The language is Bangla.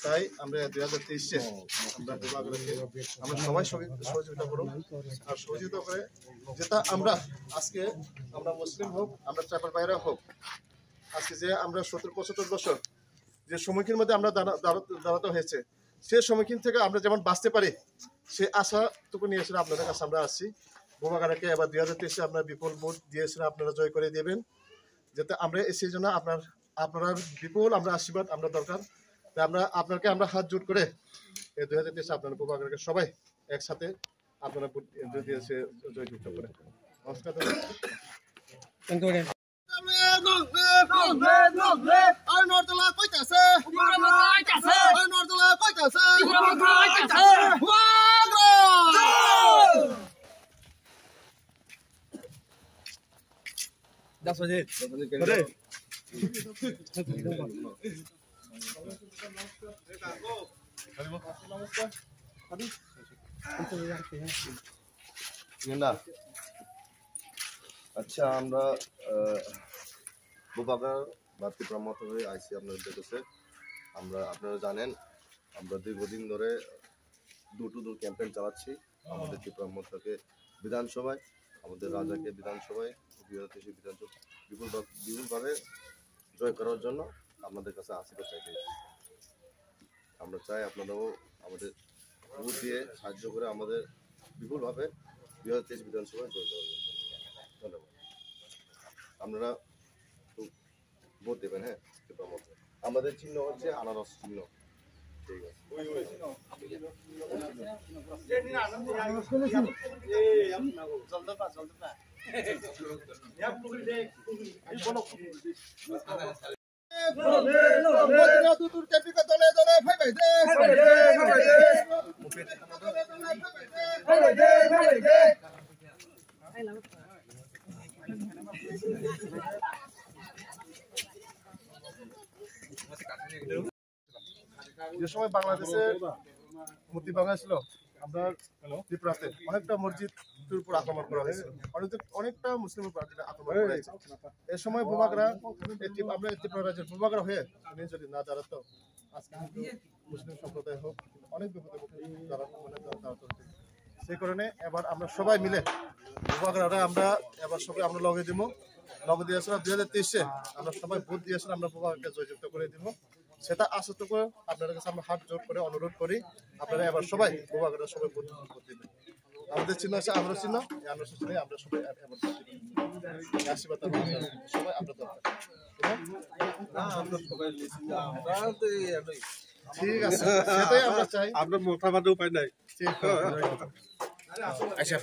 তাই আমরা 2023 আমরা সবাই সহযোগিতা করব আর সহযোগিতা করে যেটা আমরা আজকে আমরা মুসলিম হোক আমরা ট্রাইবাল ভাইরা হোক আজকে যে আমরা 70-75 বছর যে সম্মুখীনের মধ্যে আমরা দাঁড়াতে হয়েছে সেই সম্মুখীন থেকে আমরা যেমন বাঁচতে পারি সেই আশাটুকু নিয়ে এসে আপনাদের কাছে আমরা আসছি বোমাকারাকে এবার 2023 আপনারা বিপুল ভোট দিয়েছেন আপনারা জয় করে দেবেন যাতে আমরা সেই জন্য আপনারা বিপুল আমরা আশীর্বাদ আমরা দরকার আমরা আপনাকে আমরা হাত জোট করে এই 2023 আপনারা বোমাকারাকে সবাই একসাথে আপনারা দিয়েছে জয়যুক্ত করে নমস্কার That's what it. আচ্ছা আমরা বোবাগার ভাতৃ প্রমোট হয়ে আইসি আপনাদের কাছে আমরা আপনারা জানেন আমরা দীর্ঘদিন ধরে ডোর টু ডোর ক্যাম্পেইন চালাচ্ছি আমাদের ত্রিপুরামঠকে বিধানসভায় আমাদের রাজাকে বিধানসভায় বিপুলভাবে জয় করার জন্য আপনাদের কাছে আশীর্বাদ চাইতে আমরা চাই আপনারাও আমাদের ভোট দিয়ে সাহায্য করে আমাদের বিপুলভাবে 2023 বিধানসভায় জয় করার জন্য ধন্যবাদ আপনারা ভোট দেবেন হ্যাঁ আমাদের চিহ্ন হচ্ছে আনারস চিহ্ন ঠিক আছে যে সময় বাংলাদেশের মুক্তি বাংলা ছিল, আমরা ত্রিপুরাতে অনেকটা মসজিদের উপর আক্রমণ করা হয়েছিল, অনেকটা মুসলিমের উপর আক্রমণ করা হয়েছে। এ সময় বোবাগরা, আমরা ত্রিপুরা রাজ্যের বোবাগরা হয়ে উনি যদি না দাঁড়াতো, আজকে কিন্তু মুসলিম সম্প্রদায় হোক অনেক বিপদে দাঁড়াতো। সেই কারণে এবার আমরা সবাই মিলে বোবাগরাটা আমরা এবার সবাই আমরা লগে দিব, লগে দিয়ে আসলাম 2023-এ আমরা সবাই ভোট দিয়ে আসলে আমরা বোবাগরাকে জয়যুক্ত করে দিব। সেটা আশাটুকু আপনাদের কাছে আমরা হাত জোর করে অনুরোধ করি, আপনারা এবার সবাই বোবাগরা সবাই ভোট দিবেন। আমাদের চিহ্ন আছে আমরা চিহ্ন, এই আমরা চিহ্নে আমরা সবাই এবার আশীর্বাদ সবাই আমরা দরকার। ঠিক আছে, সেটাই আমরা চাই। আপনার মোটা উপায় নাই। ঠিক আছে। আচ্ছা,